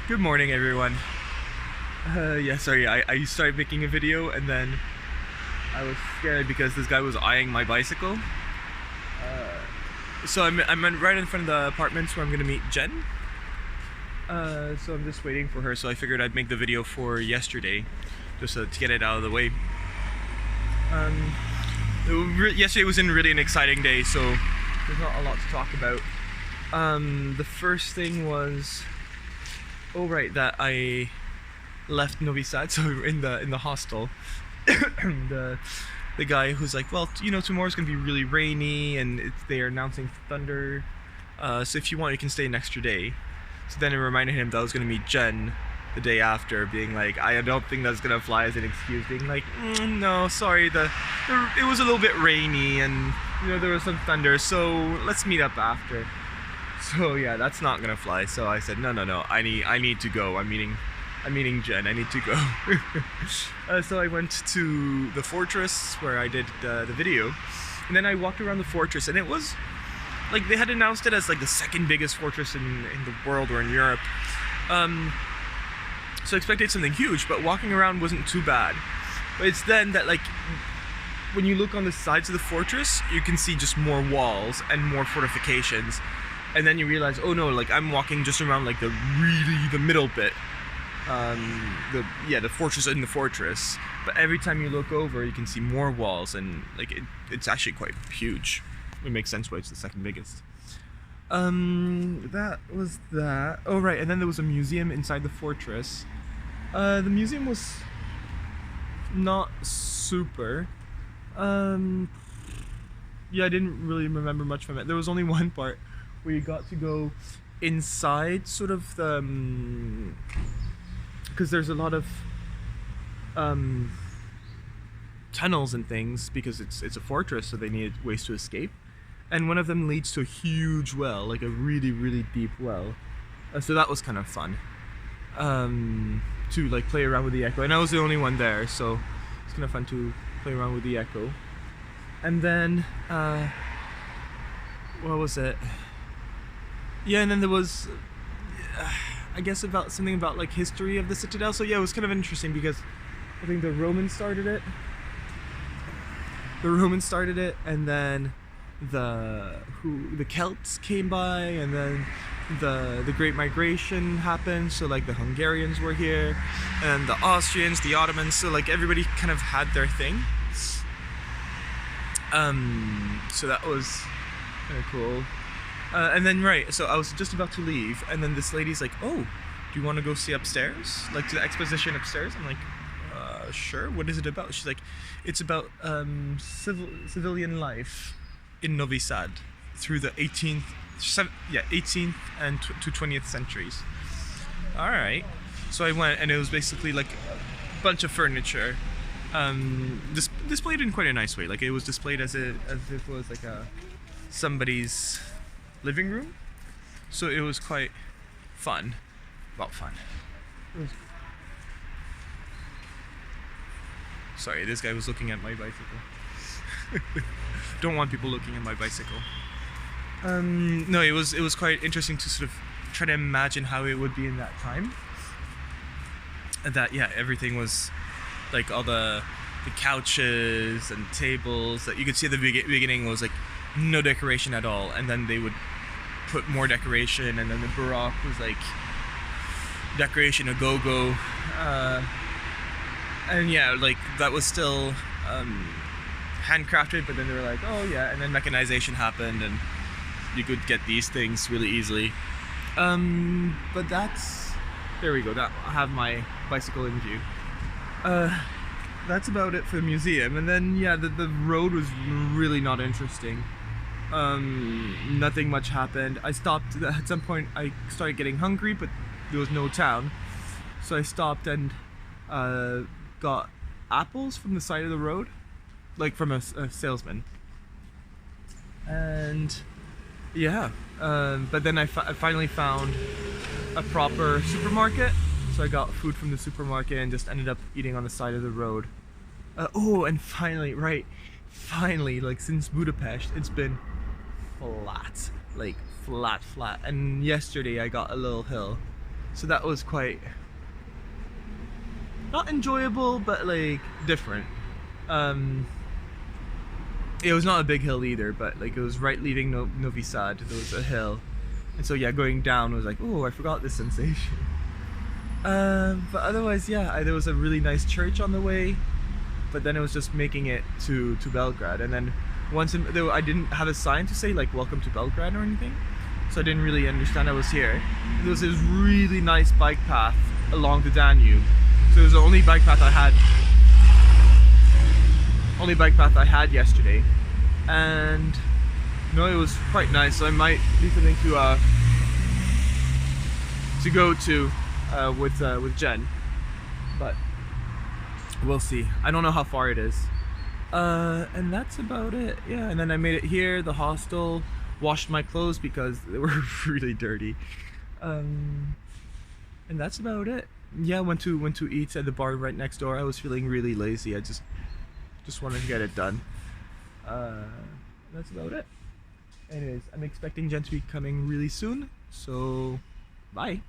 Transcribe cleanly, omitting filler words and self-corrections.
Good morning, everyone. Yeah, sorry, I started making a video and then I was scared because this guy was eyeing my bicycle. So I'm right in front of the apartments where I'm gonna meet Jen. So I'm just waiting for her, so I figured I'd make the video for yesterday, just to get it out of the way. Yesterday was really an exciting day, so there's not a lot to talk about. The first thing was, that I left Novi Sad, so in the hostel. the guy who's like, well, tomorrow's gonna be really rainy and they're announcing thunder, so if you want you can stay an extra day. So then it reminded him that I was gonna meet Jen the day after, being like, I don't think that's gonna fly as an excuse, being like, no, sorry, it was a little bit rainy and there was some thunder, so let's meet up after. So yeah, that's not gonna fly. So I said, no, I need to go. I'm meeting Jen. I need to go. So I went to the fortress where I did the video, and then I walked around the fortress, and it was like they had announced it as like the second biggest fortress in the world or in Europe. So I expected something huge, but walking around wasn't too bad. But it's then that, like, when you look on the sides of the fortress, you can see just more walls and more fortifications. And then you realize, oh no, like I'm walking just around like the middle bit. The fortress in the fortress. But every time you look over, you can see more walls, and like it's actually quite huge. It makes sense why it's the second biggest. That was that. Oh right, and then there was a museum inside the fortress. The museum was not super. Yeah, I didn't really remember much from it. There was only one part where you got to go inside sort of the because there's a lot of tunnels and things, because it's a fortress, so they needed ways to escape, and one of them leads to a huge well, like a really deep well. So that was kind of fun to like play around with the echo, and I was the only one there, so it's kind of fun to play around with the echo. And then what was it? Yeah, and then there was, I guess, something about like history of the citadel. So yeah, it was kind of interesting because I think the Romans started it. And then the Celts came by, and then the Great Migration happened. So like the Hungarians were here, and the Austrians, the Ottomans. So like everybody kind of had their thing. So that was kind of cool. And then so I was just about to leave, and then this lady's like, oh, do you want to go see upstairs, like to the exposition upstairs? I'm like, sure. What is it about? She's like, it's about civilian life in Novi Sad through the 18th and to 20th centuries. All right. So I went, and it was basically like a bunch of furniture displayed in quite a nice way. Like it was displayed as if it was like somebody's living room, so it was quite fun. Sorry, this guy was looking at my bicycle. Don't want people looking at my bicycle. No, it was quite interesting to sort of try to imagine how it would be in that time. And that, yeah, everything was like all the couches and tables that you could see at the beginning was like no decoration at all, and then they would put more decoration, and then the Baroque was like decoration a go-go, and yeah, like that was still handcrafted, but then they were like, oh yeah, and then mechanization happened and you could get these things really easily. But there we go, I have my bicycle in view. That's about it for the museum. And then yeah, the road was really not interesting. Nothing much happened. I stopped at some point. I started getting hungry, but there was no town, so I stopped and got apples from the side of the road, like from a salesman. And yeah, but then I finally found a proper supermarket, so I got food from the supermarket and just ended up eating on the side of the road. Oh, and finally, like since Budapest, it's been flat, like flat. And yesterday I got a little hill, So that was quite not enjoyable, but like different. It was not a big hill either, but like it was right leaving Novi Sad. There was a hill, and so yeah, going down was like, oh, I forgot this sensation. But otherwise, yeah, there was a really nice church on the way, but then it was just making it to Belgrade, and then once I didn't have a sign to say like welcome to Belgrade or anything, so I didn't really understand I was here. There was this really nice bike path along the Danube, so it was the only bike path I had yesterday, and it was quite nice. So I might be something to go to with Jen, but we'll see. I don't know how far it is. And that's about it. Yeah, and then I made it here, the hostel, washed my clothes because they were really dirty. And that's about it. Yeah, went to eat at the bar right next door. I was feeling really lazy. I just wanted to get it done. That's about it. Anyways, I'm expecting Jen to be coming really soon, so bye.